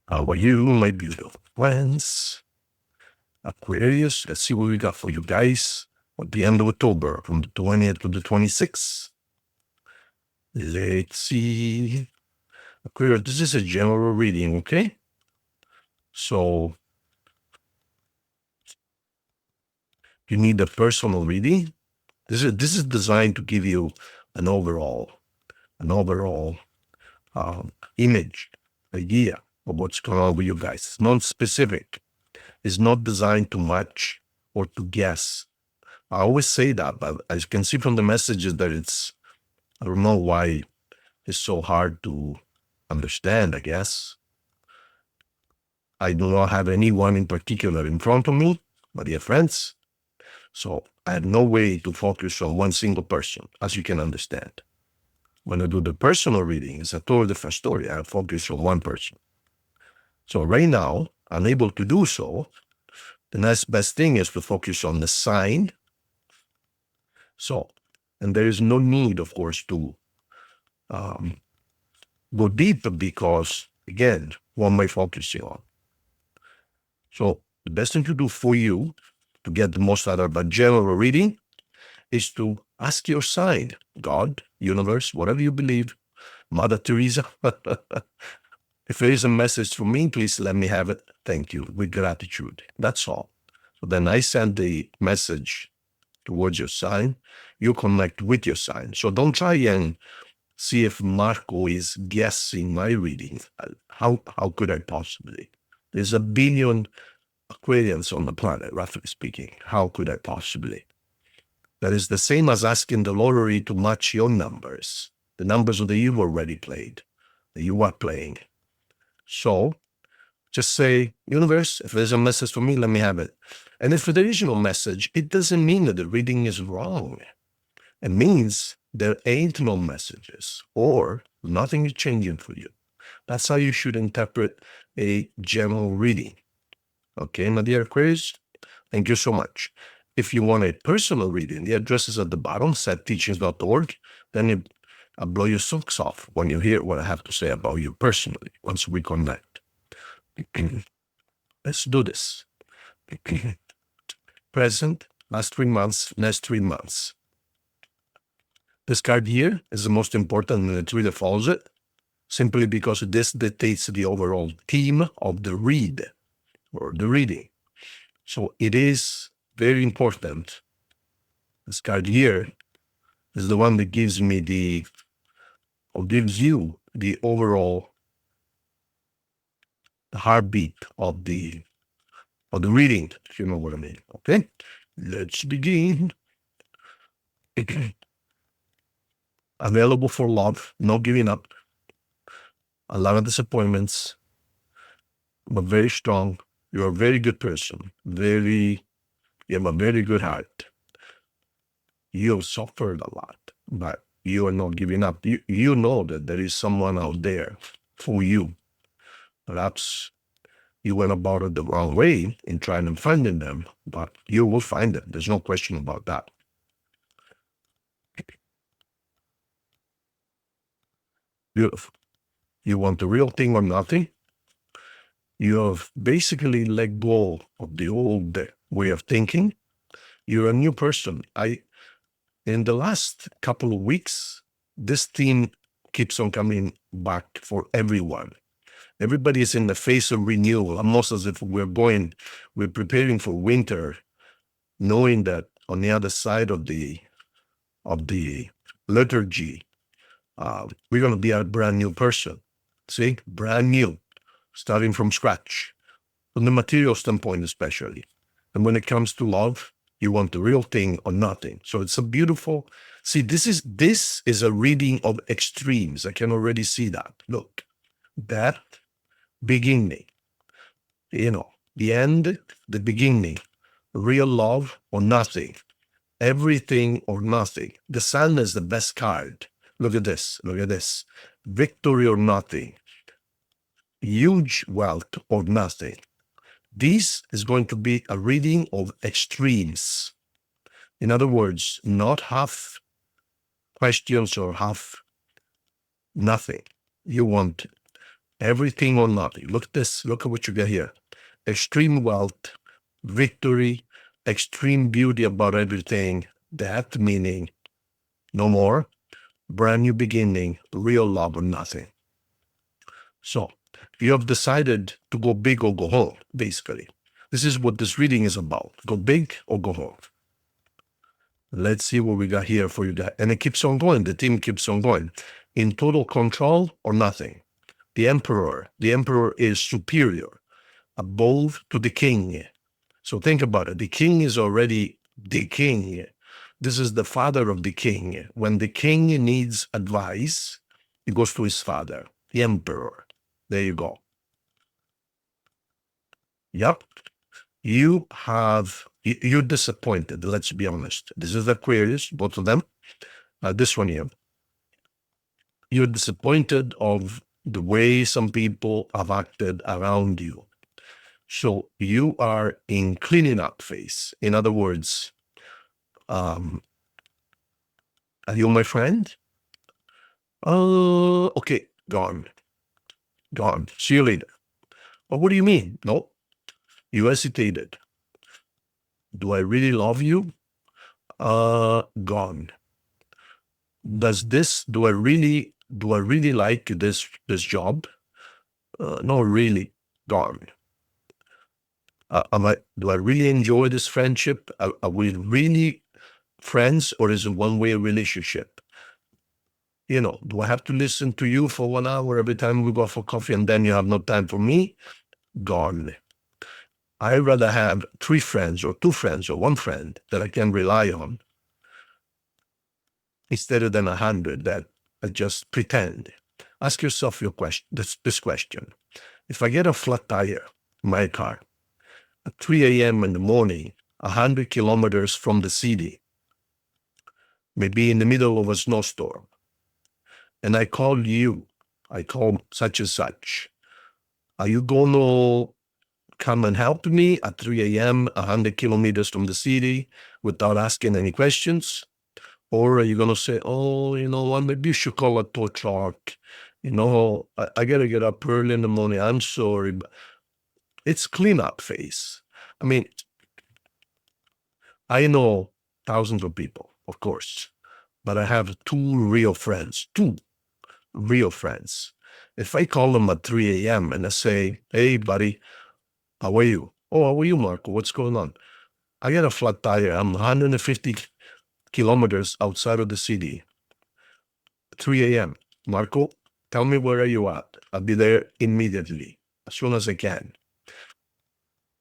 How are you, my beautiful friends? Aquarius, let's see what we got for you guys at the end of October, from the 20th to the 26th. Let's see. Aquarius, this is a general reading, okay? So you need a personal reading. This is designed to give you an overall image, idea of what's going on with you guys. It's non-specific. It's not designed to match or to guess. I always say that, but as you can see from the messages that I don't know why it's so hard to understand, I guess. I do not have anyone in particular in front of me, my dear friends. So I have no way to focus on one single person, as you can understand. When I do the personal reading, it's a totally different story. I focus on one person. So right now, unable to do so, the next best thing is to focus on the sign. So, and there is no need, of course, to go deeper because, again, what am I focusing on? So the best thing to do for you to get the most out of a general reading is to ask your sign, God, universe, whatever you believe, Mother Teresa. If there is a message for me, please let me have it. Thank you, with gratitude. That's all. So then I send the message towards your sign. You connect with your sign. So don't try and see if Marco is guessing my reading. How could I possibly? There's a billion Aquarians on the planet, roughly speaking. How could I possibly? That is the same as asking the lottery to match your numbers, the numbers that you've already played, that you are playing. So just say, universe, if there's a message for me, let me have it. And if there is no message, it doesn't mean that the reading is wrong. It means there ain't no messages or nothing is changing for you. That's how you should interpret a general reading. Okay, my dear Aquarius, thank you so much. If you want a personal reading, the address is at the bottom, setteachings.org. Then I'll blow your socks off when you hear what I have to say about you personally, once we connect. Let's do this. Present, last 3 months, next 3 months. This card here is the most important and it really follows it, simply because this dictates the overall theme of the read or the reading. So it is very important. This card here is the one that gives me or gives you the overall heartbeat of the reading, if you know what I mean. Okay, let's begin. Available for love, no giving up, a lot of disappointments, but very strong. You're a very good person. You have a very good heart. You've suffered a lot, but you are not giving up. You know that there is someone out there for you. Perhaps you went about it the wrong way in trying to find them, but you will find them. There's no question about that. Beautiful. You want the real thing or nothing? You have basically let go of the old way of thinking. You're a new person. In the last couple of weeks, this theme keeps on coming back for everyone. Everybody is in the phase of renewal, almost as if we're preparing for winter, knowing that on the other side of the liturgy, we're going to be a brand new person. See, brand new, starting from scratch, from the material standpoint especially. And when it comes to love, you want the real thing or nothing. So it's a beautiful, see, this is a reading of extremes. I can already see that. Look, that beginning, the end, the beginning, real love or nothing, everything or nothing. The Sun is the best card. Look at this, victory or nothing, huge wealth or nothing. This is going to be a reading of extremes. In other words, not half questions or half nothing. You want Everything or nothing. Look at this. Look at what you get here. Extreme wealth, victory, extreme beauty about everything. That meaning no more. Brand new beginning, real love or nothing. So you have decided to go big or go home, basically. This is what this reading is about. Go big or go home. Let's see what we got here for you guys. And it keeps on going. The team keeps on going. In total control or nothing. The emperor is superior, above to the king. So think about it. The king is already the king. This is the father of the king. When the king needs advice, he goes to his father, the emperor. There you go. Yep. You're disappointed, let's be honest. This is Aquarius, both of them. This one here. You're disappointed of the way some people have acted around you. So you are in cleaning up phase. In other words, are you my friend? Okay, gone. See you later. Well, what do you mean? No, you hesitated. Do I really love you? Gone. Do I really like this job? No, really, gone. Do I really enjoy this friendship? Are we really friends, or is it one-way relationship? You know, do I have to listen to you for 1 hour every time we go for coffee and then you have no time for me? Gone. I'd rather have 3 friends or 2 friends or 1 friend that I can rely on instead of than 100 that I just pretend. Ask yourself this question. If I get a flat tire in my car at 3 a.m. in the morning, 100 kilometers from the city, maybe in the middle of a snowstorm, and I call such and such, are you going to come and help me at 3 a.m., 100 kilometers from the city without asking any questions? Or are you going to say, oh, you know what, maybe you should call a tow truck. You know, I got to get up early in the morning. I'm sorry. But it's cleanup phase. I mean, I know thousands of people, of course, but I have 2 real friends. If I call them at 3 a.m. and I say, hey, buddy, how are you? Oh, how are you, Marco? What's going on? I got a flat tire. I'm 150 kilometers outside of the city. 3 a.m. Marco, tell me where are you at? I'll be there immediately, as soon as I can.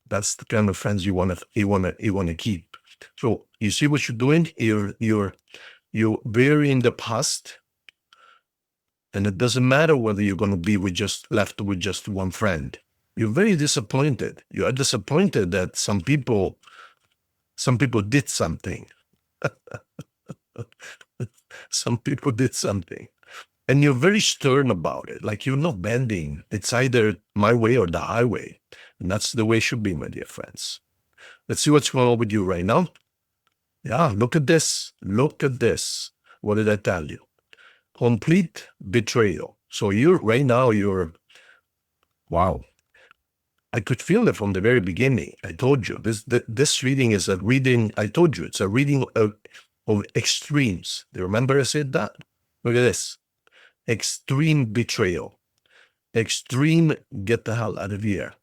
That's the kind of friends you want to keep. So you see what you're doing? You're burying the past, and it doesn't matter whether you're going to be left with just 1 friend. You're very disappointed. You are disappointed that some people did something. Some people did something. And you're very stern about it. Like you're not bending. It's either my way or the highway. And that's the way it should be, my dear friends. Let's see what's going on with you right now. Yeah, look at this. Look at this. What did I tell you? Complete betrayal. So wow. I could feel it from the very beginning. I told you, this reading is a reading, I told you, it's a reading of extremes. Do you remember I said that? Look at this. Extreme betrayal. Extreme get the hell out of here.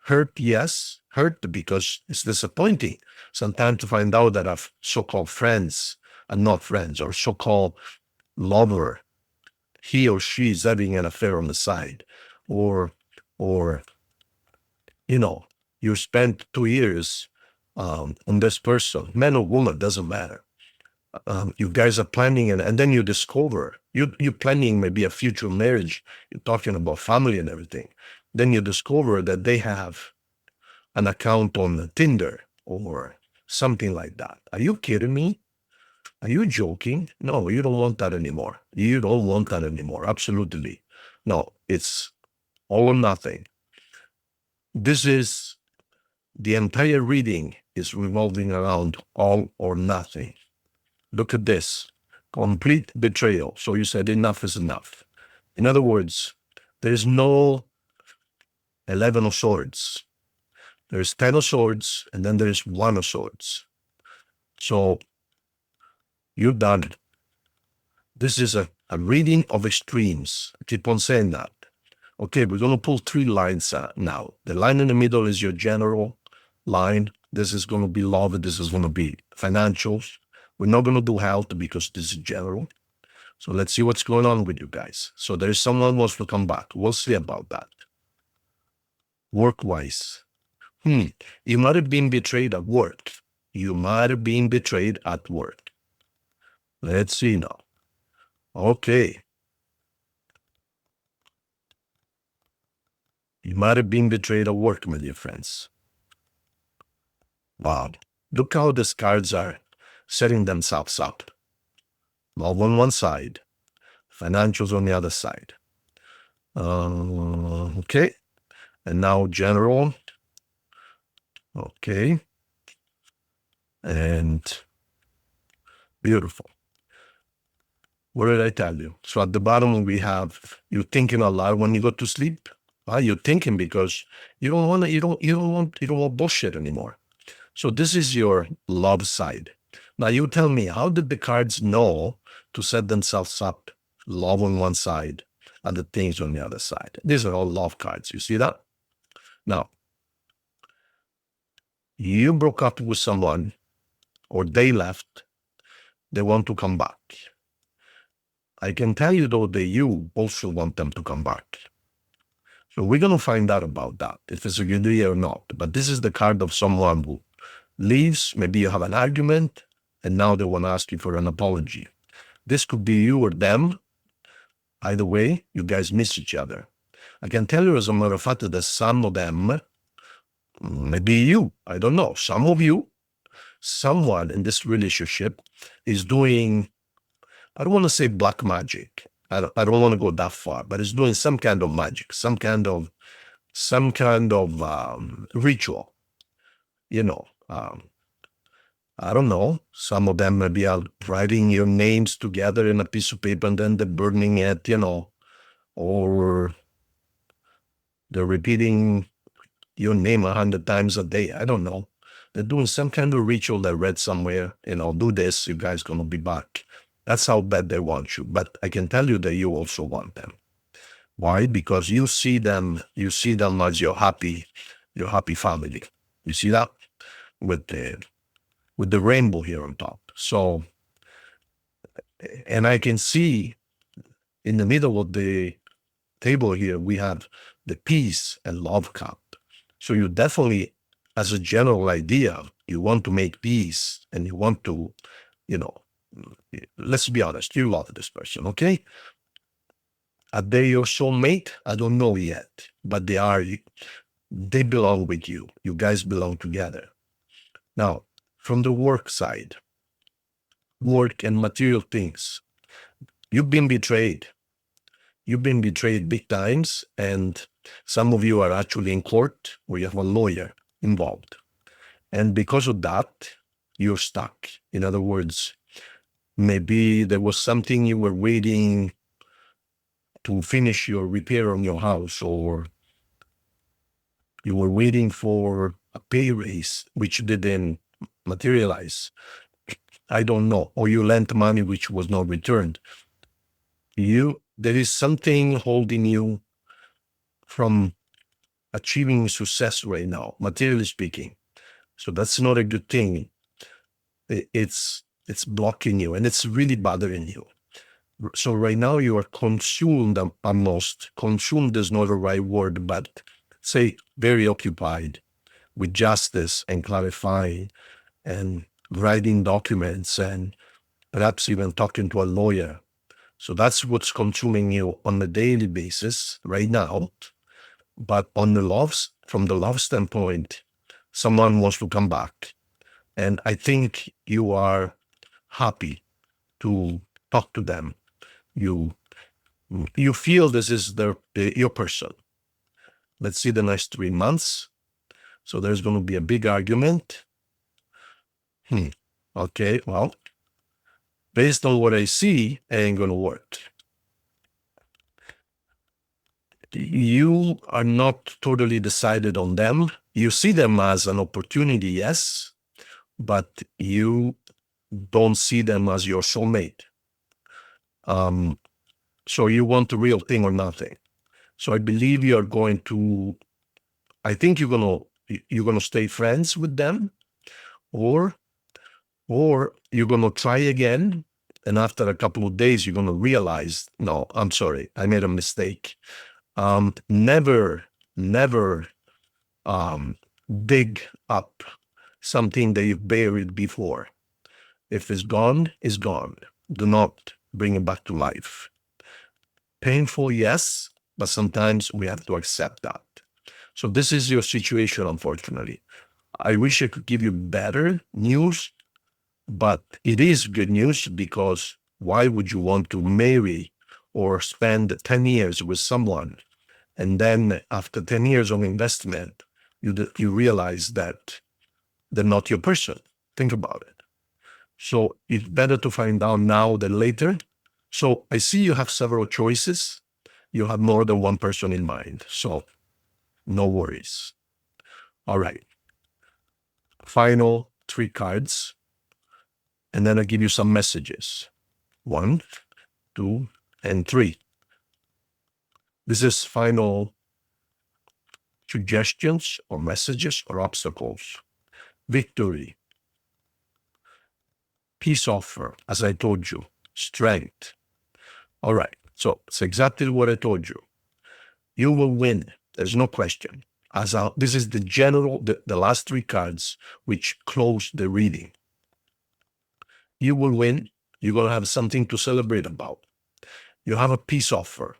Hurt, yes. Hurt because it's disappointing sometimes to find out that I've so-called friends are not friends, or so-called lover, he or she is having an affair on the side, or you know, you spent 2 years on this person, man or woman, doesn't matter. You guys are planning, and then you discover you're planning maybe a future marriage. You're talking about family and everything. Then you discover that they have an account on Tinder or something like that. Are you kidding me? Are you joking? No, you don't want that anymore. You don't want that anymore. Absolutely. No, it's all or nothing. This is the entire reading is revolving around all or nothing. Look at this. Complete betrayal. So you said enough is enough. In other words, There's no 11 of swords. There's 10 of swords, and then there's 1 of swords. So you're done. This is a reading of extremes. I keep on saying that. Okay, we're going to pull 3 lines now. The line in the middle is your general line. This is going to be love. This is going to be financials. We're not going to do health because this is general. So let's see what's going on with you guys. So there's someone who wants to come back. We'll see about that. Work-wise. You might have been betrayed at work. You might have been betrayed at work. Let's see now. Okay. You might have been betrayed at work, my dear friends. Wow. Look how these cards are setting themselves up. Love on one side, financials on the other side. Okay. And now general. Okay. And beautiful. What did I tell you? So at the bottom we have you thinking a lot when you go to sleep. You're thinking because you don't want bullshit anymore. So this is your love side. Now you tell me, how did the cards know to set themselves up? Love on one side and the things on the other side. These are all love cards. You see that? Now, you broke up with someone or they left. They want to come back. I can tell you though that you also want them to come back. So we're going to find out about that, if it's a good idea or not. But this is the card of someone who leaves. Maybe you have an argument and now they want to ask you for an apology. This could be you or them. Either way, you guys miss each other. I can tell you as a matter of fact that some of them, maybe you, I don't know, some of you, someone in this relationship is doing, I don't want to say black magic. I don't want to go that far, but it's doing some kind of magic, some kind of ritual. I don't know. Some of them maybe are writing your names together in a piece of paper and then they're burning it, or they're repeating your name 100 times a day. I don't know. They're doing some kind of ritual I read somewhere, do this, you guys gonna be back. That's how bad they want you. But I can tell you that you also want them. Why? Because you see them as your happy family. You see that? With the rainbow here on top. So, and I can see in the middle of the table here, we have the peace and love cup. So you definitely, as a general idea, you want to make peace and you want to, let's be honest, you love this person, okay? Are they your soulmate? I don't know yet, but they belong with you. You guys belong together. Now, from the work side, work and material things, you've been betrayed. You've been betrayed big times, and some of you are actually in court or you have a lawyer involved. And because of that, you're stuck. In other words, maybe there was something you were waiting to finish your repair on your house, or you were waiting for a pay raise, which didn't materialize. I don't know. Or you lent money which was not returned. There is something holding you from achieving success right now, materially speaking. So that's not a good thing. It's blocking you and it's really bothering you. So right now you are consumed almost. Consumed is not the right word, but say very occupied with justice and clarifying and writing documents and perhaps even talking to a lawyer. So that's what's consuming you on a daily basis right now. But from the love standpoint, someone wants to come back. And I think you are happy to talk to them. You feel this is your person. Let's see the next 3 months. So there's going to be a big argument. Okay, well, based on what I see, it ain't going to work. you are not totally decided on them. You see them as an opportunity, yes, but you don't see them as your soulmate. So you want the real thing or nothing. So I believe I think you're gonna stay friends with them, or you're gonna try again, and after a couple of days you're gonna realize, no, I'm sorry, I made a mistake. Never dig up something that you've buried before. If it's gone, it's gone. Do not bring it back to life. Painful, yes, but sometimes we have to accept that. So this is your situation, unfortunately. I wish I could give you better news, but it is good news, because why would you want to marry or spend 10 years with someone, and then after 10 years of investment, you realize that they're not your person? Think about it. So it's better to find out now than later. So I see you have several choices. You have more than one person in mind. So no worries. All right. Final 3 cards. And then I'll give you some messages. 1, 2, and 3. This is final suggestions or messages or obstacles. Victory. Peace offer, as I told you. Strength. All right. So it's exactly what I told you. You will win. There's no question. This is the last 3 cards which close the reading. You will win. You're going to have something to celebrate about. You have a peace offer.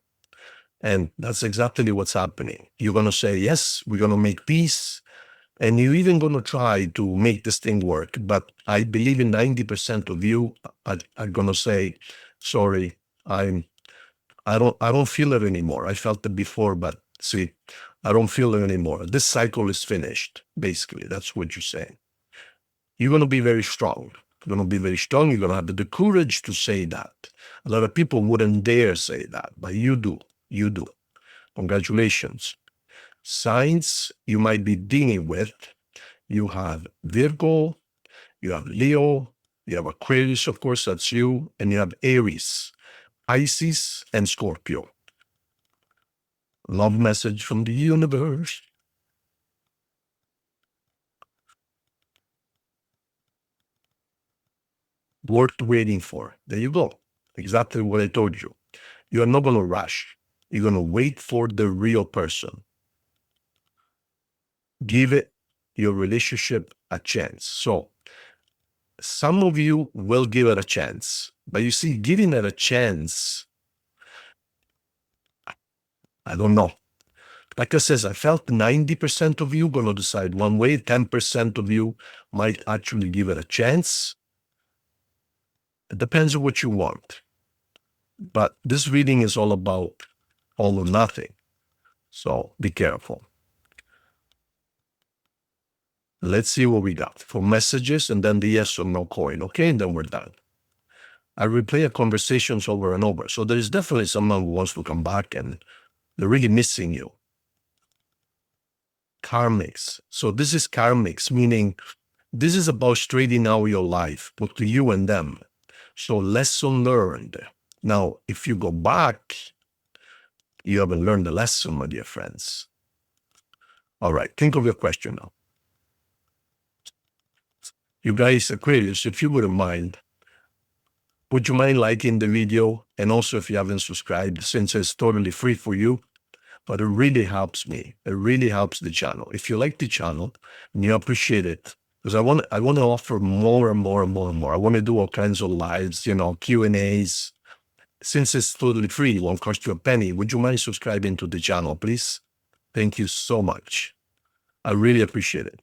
And that's exactly what's happening. You're going to say, yes, we're going to make peace. And you're even going to try to make this thing work. But I believe in 90% of you are going to say, sorry, I don't feel it anymore. I felt it before, but see, I don't feel it anymore. This cycle is finished. Basically, that's what you're saying. You're going to be very strong. You're going to be very strong. You're going to have the courage to say that. A lot of people wouldn't dare say that, but you do. You do. Congratulations. Signs you might be dealing with. You have Virgo, you have Leo, you have Aquarius, of course, that's you, and you have Aries, Pisces, and Scorpio. Love message from the universe. Worth waiting for. There you go. Exactly what I told you. You are not going to rush. You're going to wait for the real person. Give it your relationship a chance. So some of you will give it a chance, but you see, giving it a chance, I don't know. Like I says, I felt 90% of you going to decide one way, 10% of you might actually give it a chance. It depends on what you want. But this reading is all about all or nothing. So be careful. Let's see what we got for messages, and then the yes or no coin. Okay, and then we're done. I replay conversations over and over. So there is definitely someone who wants to come back, and they're really missing you. Karmics. So this is karmics, meaning this is about straightening out your life, both to you and them. So lesson learned. Now, if you go back, you haven't learned the lesson, my dear friends. All right, think of your question now. You guys, Aquarius, if you wouldn't mind, would you mind liking the video? And also, if you haven't subscribed, since it's totally free for you, but it really helps me. It really helps the channel. If you like the channel and you appreciate it, because I want to offer more and more and more and more. I want to do all kinds of lives, Q&As. Since it's totally free, it won't cost you a penny. Would you mind subscribing to the channel, please? Thank you so much. I really appreciate it.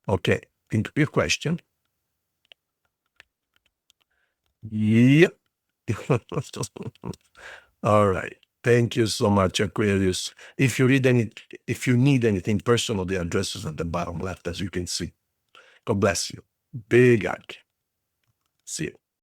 Okay, think of your question. Yep. All right. Thank you so much, Aquarius. If you need anything personal, the address is at the bottom left, as you can see. God bless you. Big hug. See you.